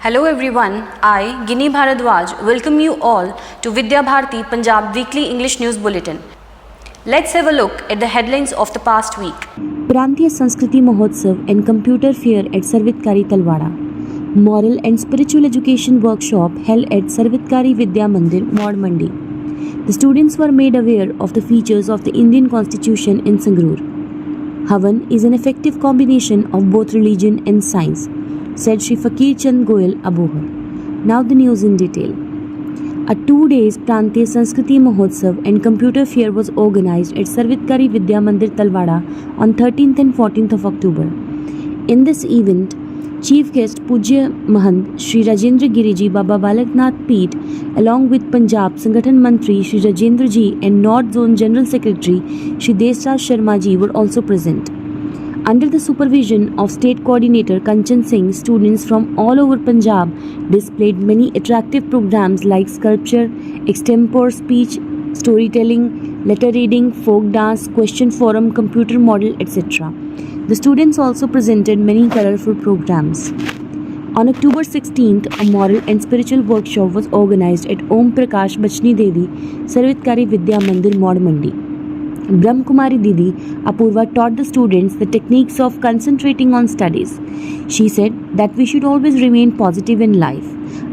Hello everyone, I, Gini Bharadwaj, welcome you all to Vidya Bharati Punjab Weekly English News Bulletin. Let's have a look at the headlines of the past week. प्रांतीय संस्कृति महोत्सव and computer fair at Sarvitkari Talwada. Moral and spiritual education workshop held at Sarvitkari Vidya Mandir, Maud Mandi. The students were made aware of the features of the Indian Constitution in Sangrur. Havan is an effective combination of both religion and science, said Shri Fakir Chand Goyal Abohar. Now the news in detail. A 2 days Prantiya Sanskriti Mahotsav and computer fair was organized at Sarvitkari Vidya Mandir Talwada on 13th and 14th of October. In this event, Chief Guest Pujya Mahant Shri Rajendra Giriji Baba Balaknath Peet along with Punjab Sangathan Mantri Shri Rajendra Ji and North Zone General Secretary Shri Desraj Sharma Ji were also present. Under the supervision of State Coordinator Kanchan Singh, students from all over Punjab displayed many attractive programs like sculpture, extempore speech, storytelling, letter reading, folk dance, question forum, computer model, etc. The students also presented many colorful programs. On October 16th, a moral and spiritual workshop was organized at Om Prakash Bachni Devi, Sarvitkari Vidya Mandir, Maud Mandi. Brahmkumari Didi Apurva taught the students the techniques of concentrating on studies. She said that we should always remain positive in life.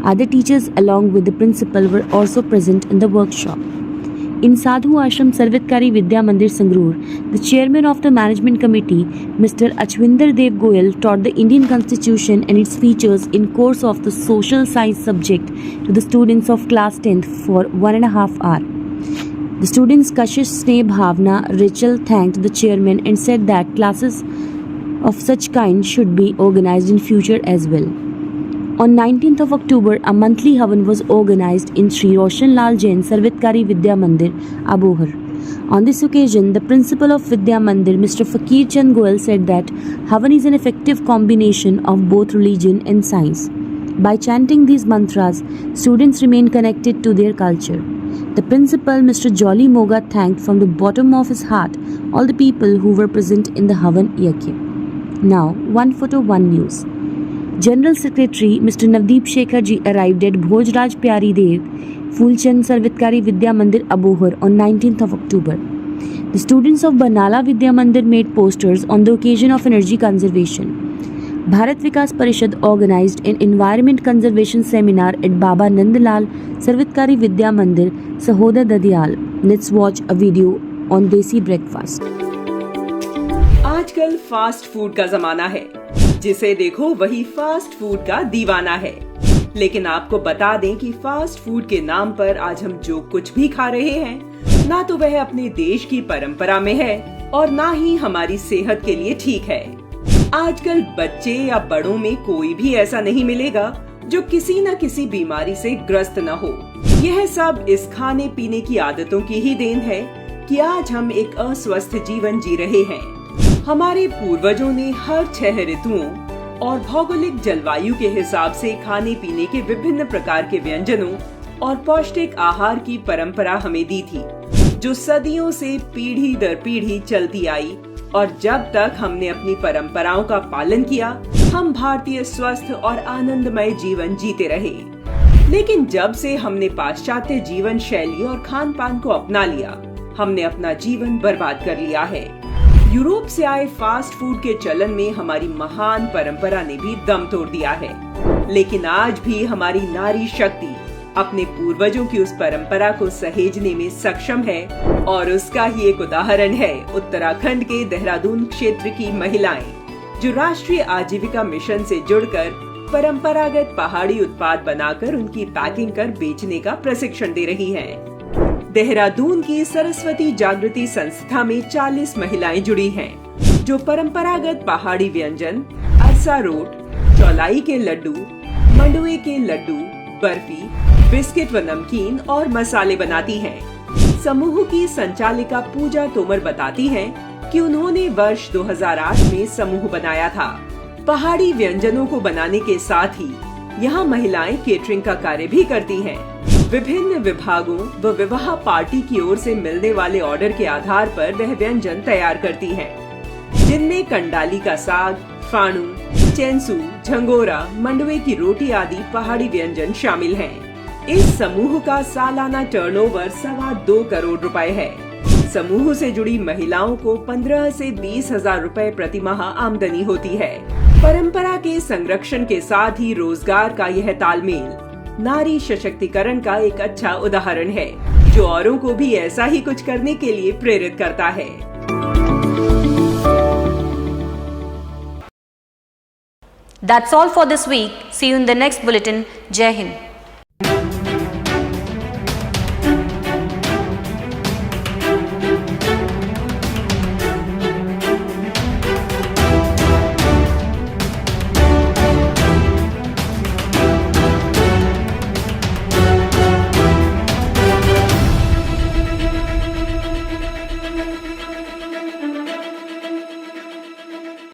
Other teachers along with the principal were also present in the workshop. In Sadhu Ashram Sarvitkari Vidya Mandir Sangrur, the chairman of the management committee, Mr. Achwinder Dev Goyal, taught the Indian Constitution and its features in course of the social science subject to the students of class 10th for 1.5 hours. The students Kashish Sneh Bhavna Rachel thanked the chairman and said that classes of such kind should be organized in future as well. On 19th of October, a monthly Havan was organized in Sri Roshan Lal Jain Sarvitkari Vidya Mandir, Abohar. On this occasion, the principal of Vidya Mandir, Mr. Fakir Chand Goyal, said that Havan is an effective combination of both religion and science. By chanting these mantras, students remain connected to their culture. The principal, Mr. Jolly Moga, thanked from the bottom of his heart all the people who were present in the Havan Yajna. Now, one photo, one news. General Secretary Mr. Navdeep Shekhar Ji arrived at Bhojraj Pyari Dev, Fulchand Sarvitkari Vidya Mandir, Abohar on 19th of October. The students of Banala Vidya Mandir made posters on the occasion of energy conservation. Bharat Vikas Parishad organized an environment conservation seminar at Baba Nandlal Sarvitkari Vidya Mandir, Sahoda Dadiyal. Let's watch a video on Desi breakfast. आजकल fast food का जमाना है, जिसे देखो वही fast food का दीवाना है। लेकिन आपको बता दें कि फास्ट फूड के नाम पर आज हम जो कुछ भी खा रहे हैं, ना तो वह अपने देश की परंपरा में है और ना ही हमारी सेहत के लिए ठीक है। आजकल बच्चे या बड़ों में कोई भी ऐसा नहीं मिलेगा जो किसी न किसी बीमारी से ग्रस्त न हो। यह सब इस खाने पीने की आदतों की ही देन है कि आज हम एक अस्वस्थ जीवन जी रहे हैं। हमारे पूर्वजों ने हर 6 ऋतुओं और भौगोलिक जलवायु के हिसाब से खाने पीने के विभिन्न प्रकार के व्यंजनों और पौष्टिक आहार की परंपरा हमें दी थी, जो सदियों से पीढ़ी दर पीढ़ी चलती आई। और जब तक हमने अपनी परंपराओं का पालन किया, हम भारतीय स्वस्थ और आनंदमय जीवन जीते रहे। लेकिन जब से हमने पाश्चात्य जीवन शैली और खान पान को अपना लिया, हमने अपना जीवन बर्बाद कर लिया है। यूरोप से आए फास्ट फूड के चलन में हमारी महान परंपरा ने भी दम तोड़ दिया है। लेकिन आज भी हमारी नारी शक्ति अपने पूर्वजों की उस परंपरा को सहेजने में सक्षम है, और उसका ही एक उदाहरण है उत्तराखंड के देहरादून क्षेत्र की महिलाएं, जो राष्ट्रीय आजीविका मिशन से जुड़कर परंपरागत पहाड़ी उत्पाद बनाकर उनकी पैकिंग कर बेचने का प्रशिक्षण दे रही हैं। देहरादून की सरस्वती जागृति संस्था में 40 महिलाएं जुड़ी हैं, जो परंपरागत पहाड़ी व्यंजन अरसा रोट, चौलाई के लड्डू, मंडुए के लड्डू, बर्फी, बिस्किट व नमकीन और मसाले बनाती हैं। समूह की संचालिका पूजा तोमर बताती हैं कि उन्होंने वर्ष 2008 में समूह बनाया था। पहाड़ी व्यंजनों को बनाने के साथ ही यहाँ महिलाएं केटरिंग का कार्य भी करती हैं। विभिन्न विभागों व विवाह पार्टी की ओर से मिलने वाले ऑर्डर के आधार पर वह व्यंजन तैयार करती हैं, जिनमें कंडाली का साग, फाणू, चेंसू, झंगोरा, मंडवे की रोटी आदि पहाड़ी व्यंजन शामिल हैं। इस समूह का सालाना टर्नओवर 2.25 करोड़ रुपए है। समूह से जुड़ी महिलाओं को 15 से 20 हजार रुपए प्रति माह आमदनी होती है। परंपरा के संरक्षण के साथ ही रोजगार का यह तालमेल नारी सशक्तिकरण का एक अच्छा उदाहरण है, जो औरों को भी ऐसा ही कुछ करने के लिए प्रेरित करता है। That's all for this week. See you in the next bulletin. Jai Hind.